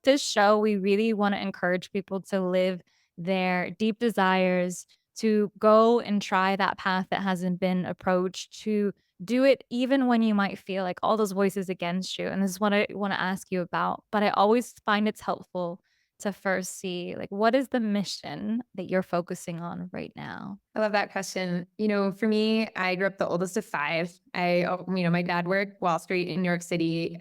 this show, we really want to encourage people to live their deep desires, to go and try that path that hasn't been approached, to do it even when you might feel like all those voices against you. And this is what I want to ask you about. But I always find it's helpful to first see, like, what is the mission that you're focusing on right now? I love that question. For me, I grew up the oldest of five. My dad worked Wall Street in New York City.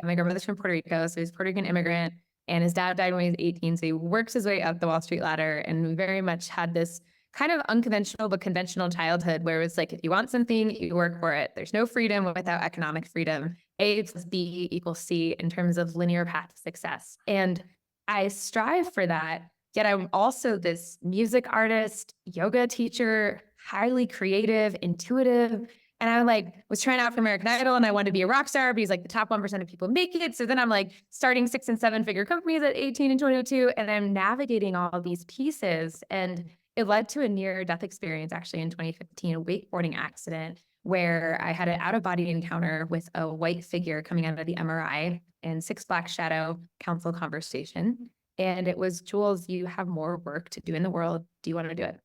My grandmother's from Puerto Rico, so he's a Puerto Rican immigrant. And his dad died when he was 18. So he works his way up the Wall Street ladder. And we very much had this kind of unconventional but conventional childhood where it was like, if you want something, you work for it. There's no freedom without economic freedom. A plus B equals C in terms of linear path to success. And I strive for that. Yet I'm also this music artist, yoga teacher, highly creative, intuitive. And I was trying out for American Idol and I wanted to be a rock star, but he's like the top 1% of people make it. So then I'm like starting 6 and 7 figure companies at 18 and 22. And I'm navigating all these pieces. And it led to a near death experience actually in 2015, a wakeboarding accident where I had an out of body encounter with a white figure coming out of the MRI and Six Black Shadow council conversation. And it was, Jules, you have more work to do in the world. Do you want to do it?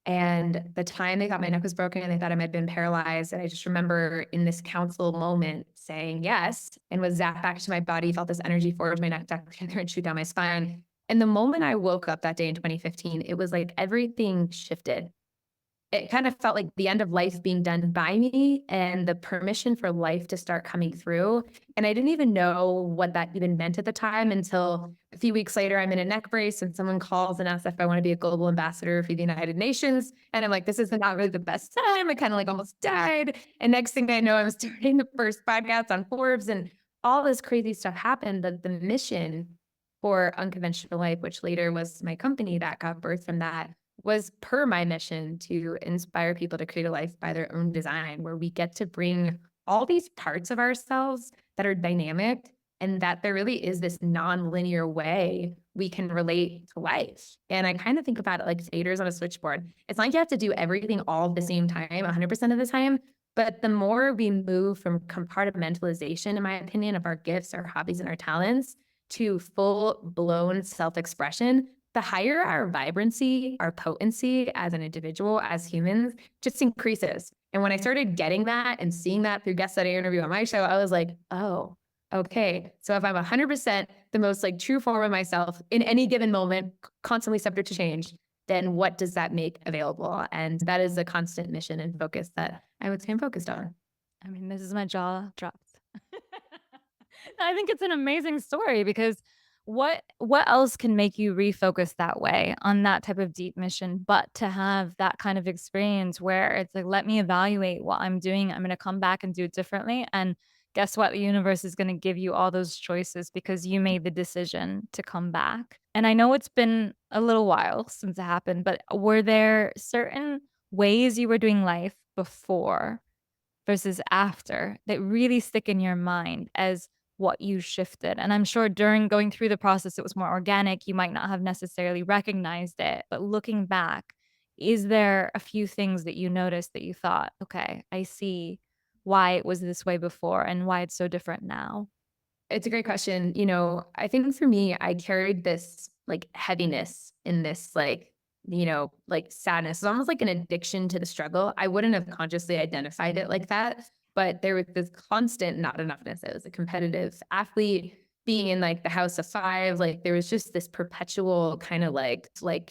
And the time they thought my neck was broken and they thought I might have been paralyzed. And I just remember in this council moment saying yes and was zapped back to my body, felt this energy forge my neck back together and shoot down my spine. And the moment I woke up that day in 2015, it was like everything shifted. It kind of felt like the end of life being done by me and the permission for life to start coming through. And I didn't even know what that even meant at the time until a few weeks later, I'm in a neck brace and someone calls and asks if I want to be a global ambassador for the United Nations. And I'm like, this is not really the best time. I kind of almost died. And next thing I know, I'm starting the first podcast on Forbes and all this crazy stuff happened. The mission for Unconventional Life, which later was my company that got birthed from that, was per my mission to inspire people to create a life by their own design, where we get to bring all these parts of ourselves that are dynamic and that there really is this non-linear way we can relate to life. And I kind of think about it like skaters on a switchboard. It's not like you have to do everything all at the same time, 100% of the time, but the more we move from compartmentalization, in my opinion, of our gifts, our hobbies, and our talents to full-blown self-expression, the higher our vibrancy, our potency as an individual, as humans, just increases. And when I started getting that and seeing that through guests that I interview on my show, I was like, oh, okay. So if I'm 100% the most true form of myself in any given moment, constantly subject to change, then what does that make available? And that is a constant mission and focus that I would say I'm focused on. I mean, this is my jaw dropped. I think it's an amazing story because what else can make you refocus that way on that type of deep mission, but to have that kind of experience where it's like, let me evaluate what I'm doing. I'm going to come back and do it differently. And guess what? The universe is going to give you all those choices because you made the decision to come back. And I know it's been a little while since it happened, but were there certain ways you were doing life before versus after that really stick in your mind as what you shifted? And I'm sure during going through the process, it was more organic. You might not have necessarily recognized it, but looking back, is there a few things that you noticed that you thought, okay, I see why it was this way before and why it's so different now? It's a great question. I think for me, I carried this heaviness in this sadness. It's almost like an addiction to the struggle. I wouldn't have consciously identified it like that, but there was this constant not enoughness. I was a competitive athlete being in the house of five. There was just this perpetual kind of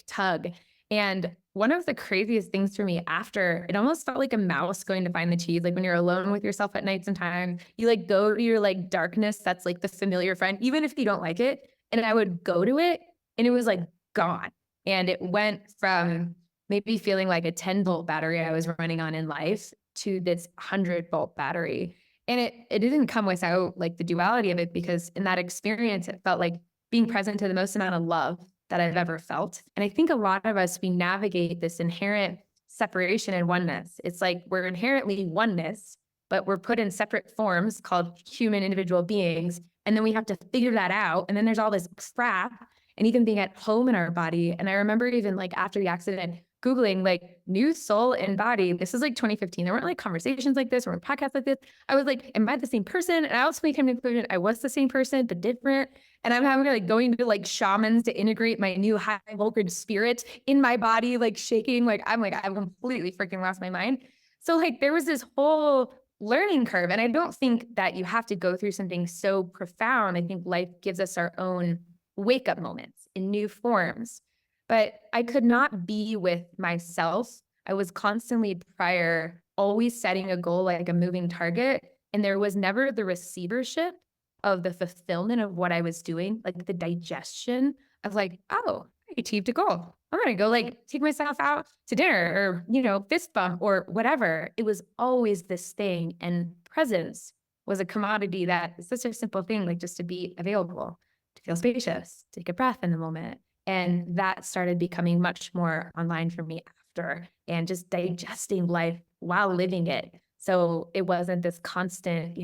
tug. And one of the craziest things for me after, it almost felt like a mouse going to find the cheese. When you're alone with yourself at night sometimes, you go to your darkness that's the familiar friend, even if you don't like it. And I would go to it and it was gone. And it went from maybe feeling like a 10-volt battery I was running on in life to this 100-volt battery. And it didn't come without the duality of it, because in that experience, it felt like being present to the most amount of love that I've ever felt. And I think a lot of us, we navigate this inherent separation and oneness. It's we're inherently oneness, but we're put in separate forms called human individual beings. And then we have to figure that out. And then there's all this crap and even being at home in our body. And I remember even after the accident, Googling like new soul and body. This is like 2015. There weren't like conversations like this or podcasts like this. I was like, am I the same person? And I also came to the conclusion I was the same person, but different. And I'm having like going to like shamans to integrate my new high voltage spirit in my body, like shaking. Like I've completely freaking lost my mind. So like there was this whole learning curve. And I don't think that you have to go through something so profound. I think life gives us our own wake up moments in new forms. But I could not be with myself. I was constantly prior, always setting a goal like a moving target. And there was never the receivership of the fulfillment of what I was doing, like the digestion of like, oh, I achieved a goal. I'm gonna go like take myself out to dinner or, fist bump or whatever. It was always this thing. And presence was a commodity that is such a simple thing, like just to be available, to feel spacious, take a breath in the moment. And that started becoming much more online for me after and just digesting life while living it. So it wasn't this constant,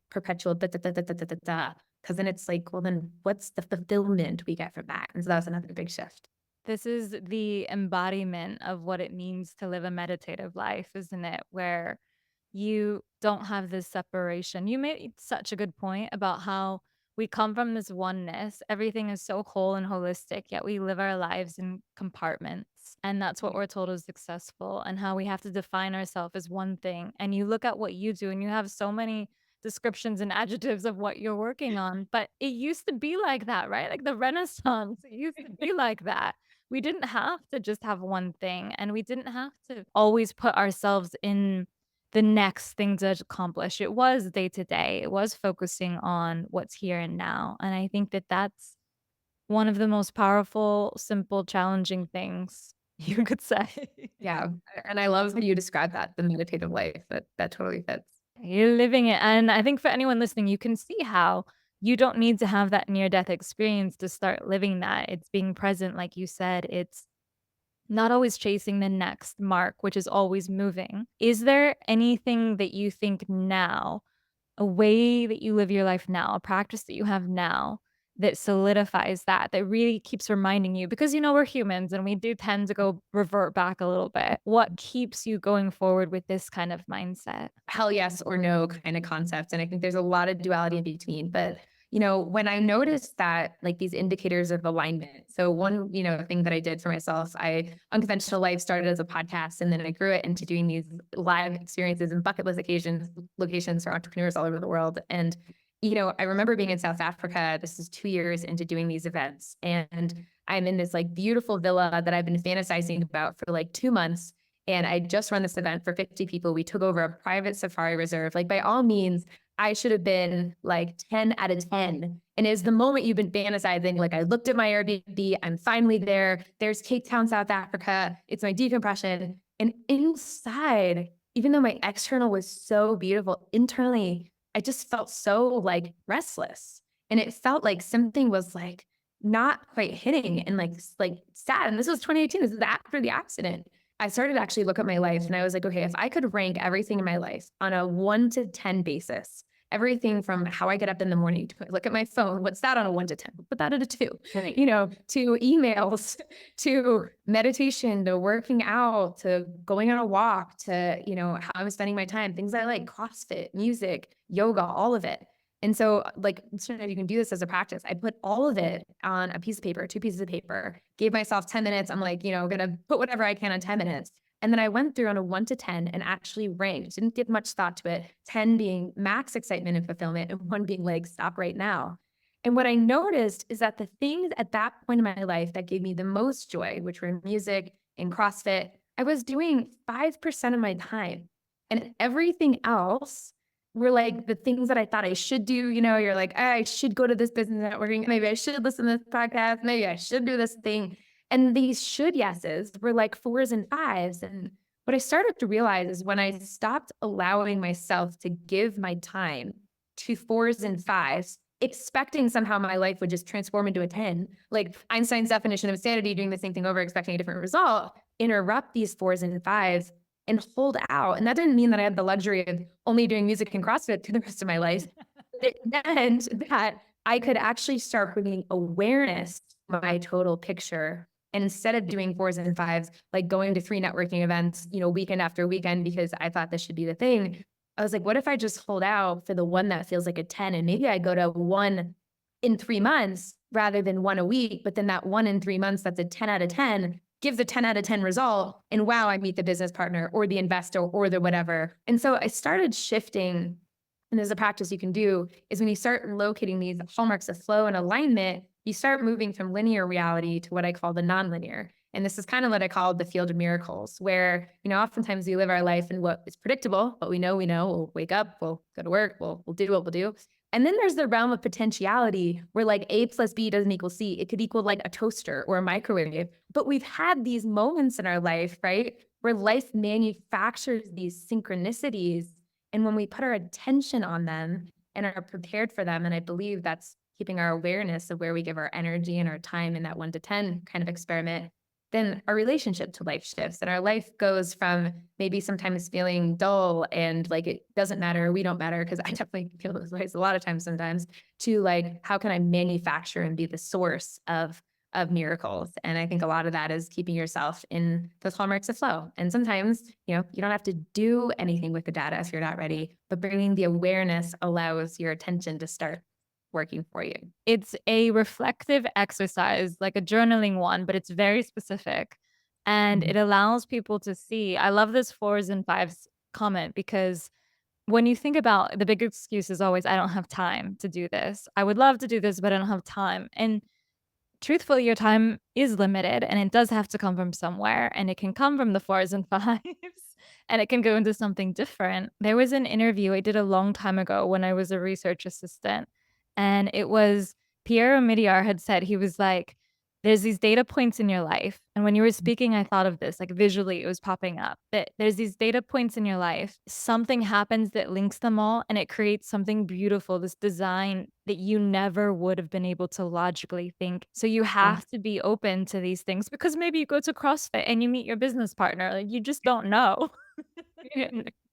perpetual da da da da da da da da. Because then it's like, well, then what's the fulfillment we get from that? And so that was another big shift. This is the embodiment of what it means to live a meditative life, isn't it? Where you don't have this separation. You made such a good point about how we come from this oneness. Everything is so whole and holistic, yet we live our lives in compartments. And that's what we're told is successful, and how we have to define ourselves as one thing. And you look at what you do, and you have so many descriptions and adjectives of what you're working on. But it used to be like that, right? Like the Renaissance, it used to be like that. We didn't have to just have one thing, and we didn't have to always put ourselves in the next thing to accomplish. It was day to day. It was focusing on what's here and now. And I think that that's one of the most powerful, simple, challenging things you could say. Yeah. And I love how you describe that, the meditative life. That totally fits. You're living it. And I think for anyone listening, you can see how you don't need to have that near death experience to start living that. It's being present, like you said. It's not always chasing the next mark, which is always moving. Is there anything that you think now, a way that you live your life now, a practice that you have now that solidifies that, that really keeps reminding you? Because, we're humans and we do tend to go revert back a little bit. What keeps you going forward with this kind of mindset? Hell yes or no kind of concept. And I think there's a lot of duality in between. But, when I noticed that like these indicators of alignment. So one, thing that I did for myself, Unconventional Life started as a podcast, and then I grew it into doing these live experiences and bucket list locations for entrepreneurs all over the world. And, I remember being in South Africa. This is 2 years into doing these events. And I'm in this like beautiful villa that I've been fantasizing about for like 2 months. And I just run this event for 50 people. We took over a private safari reserve. Like by all means, I should have been like 10 out of 10. And it's the moment you've been fantasizing. Like I looked at my Airbnb, I'm finally there. There's Cape Town, South Africa. It's my decompression. And inside, even though my external was so beautiful, internally, I just felt so like restless. And it felt like something was like not quite hitting and like sad. And this was 2018. This is after the accident. I started to actually look at my life and I was like, okay, if I could rank everything in my life on a 1 to 10 basis, everything from how I get up in the morning to look at my phone, what's that on a 1 to 10? Put that at a 2, to emails, to meditation, to working out, to going on a walk, to, how I'm spending my time, things I like, CrossFit, music, yoga, all of it. And so like, you can do this as a practice. I put all of it on a piece of paper, 2 pieces of paper, gave myself 10 minutes. I'm like, going to put whatever I can on 10 minutes. And then I went through on a 1 to 10 and actually ranked, didn't give much thought to it. 10 being max excitement and fulfillment and 1 being like, stop right now. And what I noticed is that the things at that point in my life that gave me the most joy, which were music and CrossFit, I was doing 5% of my time. And everything else were like the things that I thought I should do. You're like, I should go to this business networking. Maybe I should listen to this podcast. Maybe I should do this thing. And these should yeses were like 4s and 5s. And what I started to realize is when I stopped allowing myself to give my time to 4s and 5s, expecting somehow my life would just transform into a 10, like Einstein's definition of insanity, doing the same thing over, expecting a different result, interrupt these 4s and 5s and hold out. And that didn't mean that I had the luxury of only doing music and CrossFit for the rest of my life. It meant that I could actually start bringing awareness to my total picture And instead of doing fours and fives, like going to 3 networking events, weekend after weekend, because I thought this should be the thing, I was like, what if I just hold out for the one that feels like a 10, and maybe I go to one in 3 months rather than one a week, but then that one in 3 months, that's a 10 out of 10 gives a 10 out of 10 result. And wow, I meet the business partner or the investor or the whatever. And so I started shifting. And there's a practice you can do is when you start locating these hallmarks of flow and alignment, you start moving from linear reality to what I call the nonlinear. And this is kind of what I call the field of miracles, where, oftentimes we live our life in what is predictable, what we know, we'll wake up, we'll go to work, we'll do what we'll do. And then there's the realm of potentiality where like A plus B doesn't equal C. It could equal like a toaster or a microwave. But we've had these moments in our life, right? Where life manufactures these synchronicities. And when we put our attention on them and are prepared for them, and I believe that's keeping our awareness of where we give our energy and our time in that 1 to 10 kind of experiment, then our relationship to life shifts and our life goes from maybe sometimes feeling dull and like it doesn't matter, we don't matter, because I definitely feel those ways a lot of times sometimes, to like, how can I manufacture and be the source of miracles? And I think a lot of that is keeping yourself in those hallmarks of flow. And sometimes, you don't have to do anything with the data if you're not ready, but bringing the awareness allows your attention to start working for you. It's a reflective exercise, like a journaling one, but it's very specific, and Mhm. it allows people to see. I love this fours and fives comment because when you think about the big excuse is always, "I don't have time to do this. I would love to do this, but I don't have time." And truthfully, your time is limited and it does have to come from somewhere, and it can come from the fours and fives and it can go into something different. There was an interview I did a long time ago when I was a research assistant, and it was Pierre Omidyar had said, he was like, there's these data points in your life. And when you were speaking, I thought of this, like visually, it was popping up that there's these data points in your life. Something happens that links them all and it creates something beautiful, this design that you never would have been able to logically think. So you Yeah. have to be open to these things because maybe you go to CrossFit and you meet your business partner. Like you just don't know.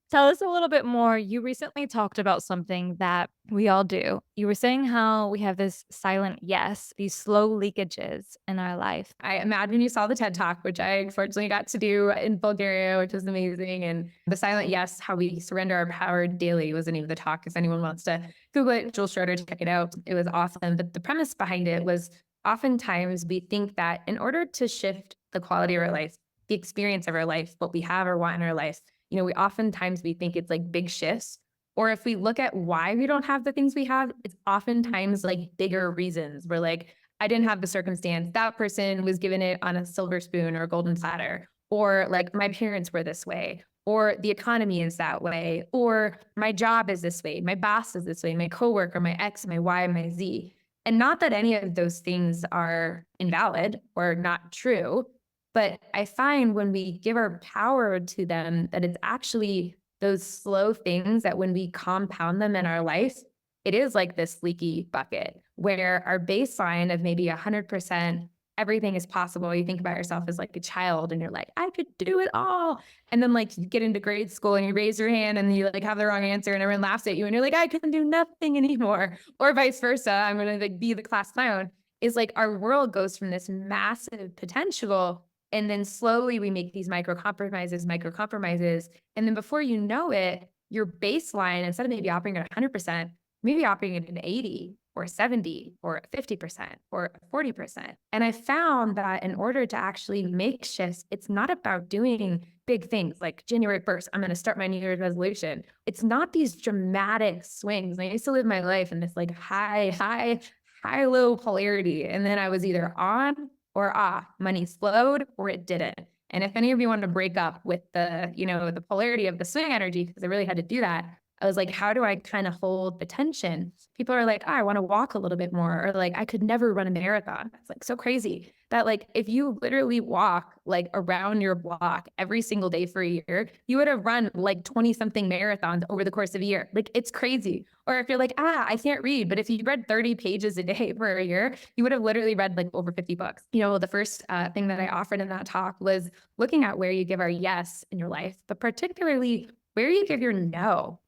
Tell us a little bit more. You recently talked about something that we all do. You were saying how we have this silent yes, these slow leakages in our life. I imagine you saw the TED Talk, which I unfortunately got to do in Bulgaria, which was amazing. And the silent yes, how we surrender our power daily was the name of the talk. If anyone wants to Google it, Jules Schroeder, check it out. It was awesome. But the premise behind it was oftentimes we think that in order to shift the quality of our life, the experience of our life, what we have or want in our life, we oftentimes we think it's like big shifts. Or if we look at why we don't have the things we have, it's oftentimes like bigger reasons. We're like, I didn't have the circumstance. That person was given it on a silver spoon or a golden platter. Or like my parents were this way, or the economy is that way, or my job is this way, my boss is this way, my coworker, my X, my Y, my Z. And not that any of those things are invalid or not true, but I find when we give our power to them, that it's actually those slow things that when we compound them in our life, it is like this leaky bucket where our baseline of maybe 100%, everything is possible. You think about yourself as like a child and you're like, I could do it all. And then like you get into grade school and you raise your hand and you like have the wrong answer and everyone laughs at you and you're like, I can do nothing anymore. Or vice versa. I'm going to like be the class clown. Is like our world goes from this massive potential, and then slowly we make these micro compromises. And then before you know it, your baseline, instead of maybe operating at 100%, maybe operating at an 80 or 70 or 50% or 40%. And I found that in order to actually make shifts, it's not about doing big things like January 1st, I'm going to start my New Year's resolution. It's not these dramatic swings. And I used to live my life in this like high, low polarity. And then I was either on or off. Money flowed or it didn't. And if any of you wanted to break up with the polarity of the swing energy, because I really had to do that, I was like, how do I kind of hold the tension? People are like, oh, I want to walk a little bit more, or like, I could never run a marathon. It's like so crazy that like, if you literally walk like around your block every single day for a year, you would have run like 20 something marathons over the course of a year. Like it's crazy. Or if you're like, I can't read, but if you read 30 pages a day for a year, you would have literally read like over 50 books. The first thing that I offered in that talk was looking at where you give our yes in your life, but particularly where you give your no.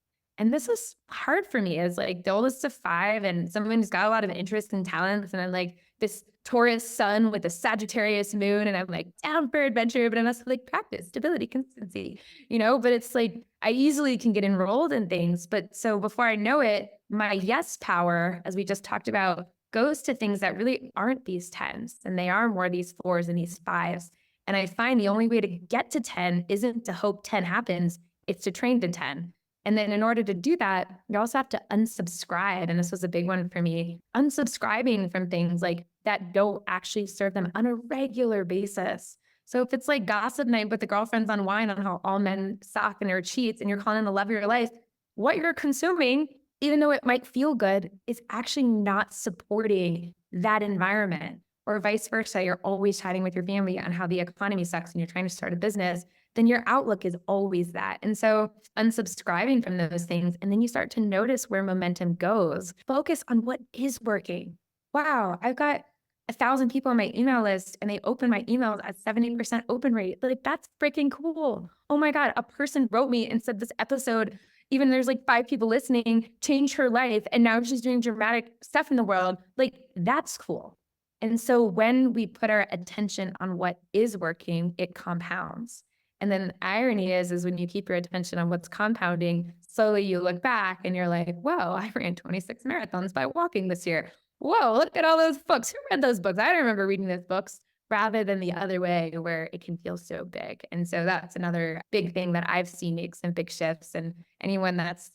And this is hard for me as like the oldest of five and someone who's got a lot of interests and talents. And I'm like this Taurus sun with a Sagittarius moon, and I'm like down for adventure, but I must have like practice, stability, consistency, but it's like I easily can get enrolled in things. But so before I know it, my yes power, as we just talked about, goes to things that really aren't these tens and they are more these fours and these fives. And I find the only way to get to 10 isn't to hope 10 happens, it's to train to 10. And then in order to do that, you also have to unsubscribe. And this was a big one for me, unsubscribing from things like that don't actually serve them on a regular basis. So if it's like gossip night with the girlfriends on wine on how all men suck and are cheats and you're calling the love of your life, what you're consuming, even though it might feel good, is actually not supporting that environment. Or vice versa, you're always chatting with your family on how the economy sucks and you're trying to start a business, then your outlook is always that. And so unsubscribing from those things, and then you start to notice where momentum goes. Focus on what is working. Wow, I've got 1,000 people on my email list and they open my emails at 70% open rate. Like, that's freaking cool. Oh my God, a person wrote me and said this episode, even there's like 5 people listening, changed her life. And now she's doing dramatic stuff in the world. Like, that's cool. And so when we put our attention on what is working, it compounds. And then the irony is when you keep your attention on what's compounding, slowly you look back and you're like, whoa, I ran 26 marathons by walking this year. Whoa, look at all those books. Who read those books? I don't remember reading those books, rather than the other way where it can feel so big. And so that's another big thing that I've seen make some big shifts. And anyone that's,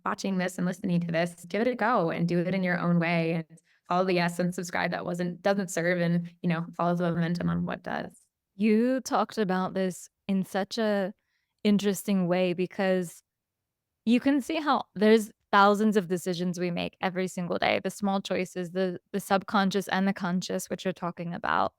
watching this and listening to this, give it a go and do it in your own way and follow the yes and subscribe that doesn't serve, and, follow the momentum on what does. You talked about this in such a interesting way because you can see how there's thousands of decisions we make every single day, the small choices, the subconscious and the conscious, which you're talking about,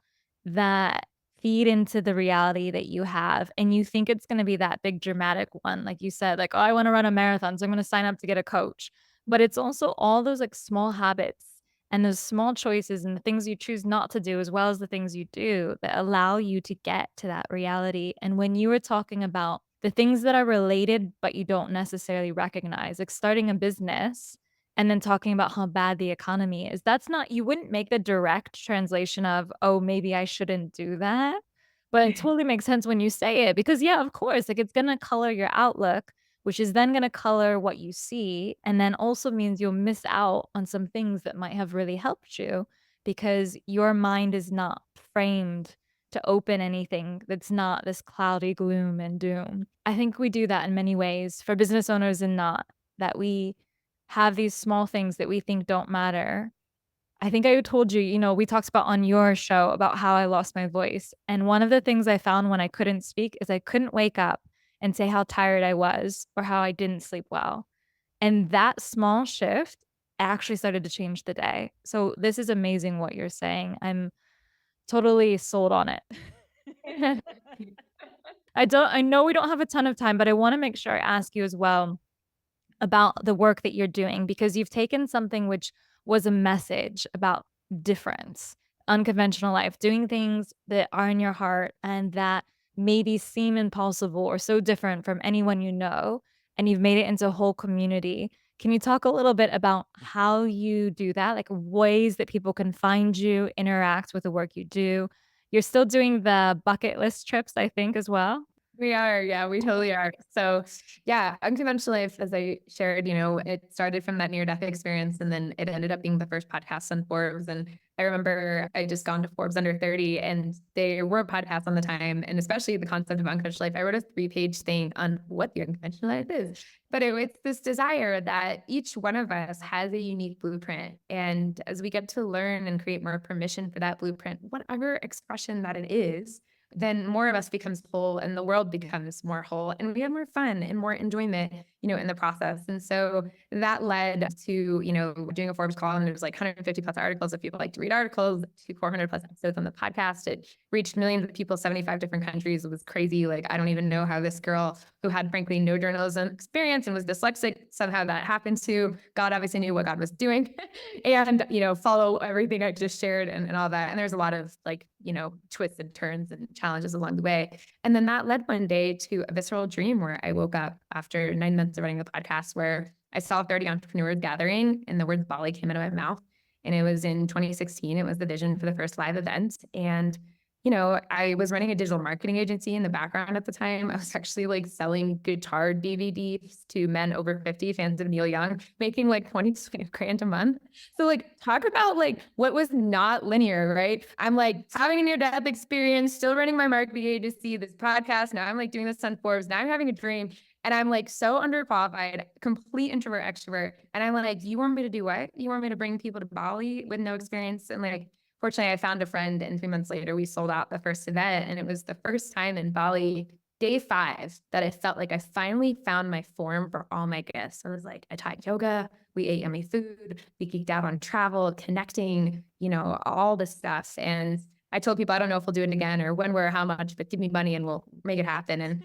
that feed into the reality that you have, and you think it's gonna be that big dramatic one, like you said, like, "Oh, I wanna run a marathon, so I'm gonna sign up to get a coach." But it's also all those, like, small habits and those small choices and the things you choose not to do as well as the things you do that allow you to get to that reality. And when you were talking about the things that are related, but you don't necessarily recognize, like starting a business and then talking about how bad the economy is, that's not, you wouldn't make the direct translation of, "Oh, maybe I shouldn't do that." But it totally makes sense when you say it because, yeah, of course, like it's gonna color your outlook, which is then gonna color what you see, and then also means you'll miss out on some things that might have really helped you because your mind is not framed to open anything that's not this cloudy gloom and doom. I think we do that in many ways for business owners and not, that we have these small things that we think don't matter. I think I told you, we talked about on your show about how I lost my voice. And one of the things I found when I couldn't speak is I couldn't wake up and say how tired I was or how I didn't sleep well. And that small shift actually started to change the day. So this is amazing what you're saying. I'm totally sold on it. I know we don't have a ton of time, but I wanna make sure I ask you as well about the work that you're doing because you've taken something which was a message about difference, unconventional life, doing things that are in your heart and that maybe seem impossible or so different from anyone you know, and you've made it into a whole community. Can you talk a little bit about how you do that? Like ways that people can find you, interact with the work you do? You're still doing the bucket list trips, I think, as well? We are. Yeah, we totally are. So, yeah, Unconventional Life, as I shared, it started from that near death experience and then it ended up being the first podcast on Forbes. And I remember I just gone to Forbes under 30 and they were podcasts on the time. And especially the concept of unconventional life, I wrote a 3-page thing on what the unconventional life is. But it's this desire that each one of us has a unique blueprint. And as we get to learn and create more permission for that blueprint, whatever expression that it is, then more of us becomes whole and the world becomes more whole and we have more fun and more enjoyment, in the process. And so that led to, doing a Forbes call and there's like 150 plus articles if people like to read articles, to 400 plus episodes on the podcast. It reached millions of people, 75 different countries. It was crazy. Like, I don't even know how this girl who had frankly no journalism experience and was dyslexic, somehow that happened to. God obviously knew what God was doing and, follow everything I just shared and all that. And there's a lot of like, twists and turns and challenges along the way. And then that led one day to a visceral dream where I woke up after 9 months of running the podcast where I saw 30 entrepreneurs gathering and the word Bali came out of my mouth. And it was in 2016. It was the vision for the first live event. And I was running a digital marketing agency in the background at the time. I was actually like selling guitar DVDs to men over 50, fans of Neil Young, making like 20 grand a month. So like talk about like what was not linear, right? I'm like having a near death experience, still running my marketing agency, this podcast. Now I'm like doing this on Forbes. Now I'm having a dream. And I'm like so underqualified, complete introvert, extrovert. And I'm like, you want me to do what? You want me to bring people to Bali with no experience? And like, fortunately, I found a friend, and 3 months later, we sold out the first event. And it was the first time in Bali, day 5, that I felt like I finally found my form for all my gifts. So it was like, I taught yoga, we ate yummy food, we geeked out on travel, connecting, all this stuff. And I told people, I don't know if we'll do it again or when, where, how much, but give me money and we'll make it happen. And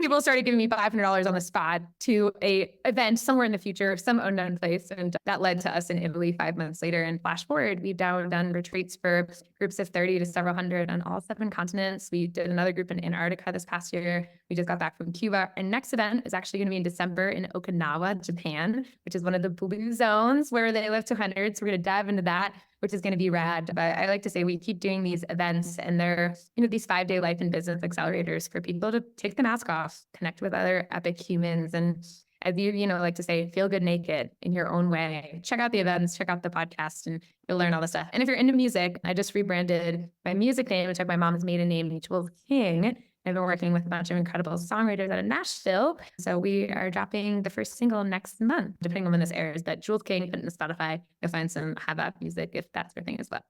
people started giving me $500 on the spot to a event somewhere in the future, some unknown place. And that led to us in Italy 5 months later. And flash forward, we've now done retreats for groups of 30 to several hundred on all 7 continents. We did another group in Antarctica this past year. We just got back from Cuba. Our next event is actually going to be in December in Okinawa, Japan, which is one of the blue zones where they live to 100. So we're going to dive into that, which is going to be rad. But I like to say we keep doing these events, and they're, these 5-day life and business accelerators for people to take the mask off, connect with other epic humans. And as like to say, feel good naked in your own way. Check out the events, check out the podcast, and you'll learn all this stuff. And if you're into music, I just rebranded my music name. I took my mom's maiden name, Jules King. I've been working with a bunch of incredible songwriters out of Nashville. So we are dropping the first single next month, depending on when this airs. But Jules King, put in Spotify, you'll find some Habab music if that's your thing as well.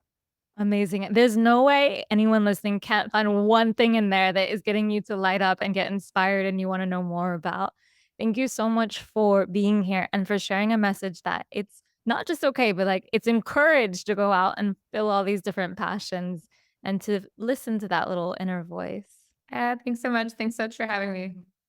Amazing. There's no way anyone listening can't find one thing in there that is getting you to light up and get inspired and you want to know more about. Thank you so much for being here and for sharing a message that it's not just okay, but like it's encouraged to go out and fill all these different passions and to listen to that little inner voice. Thanks so much. Thanks so much for having me.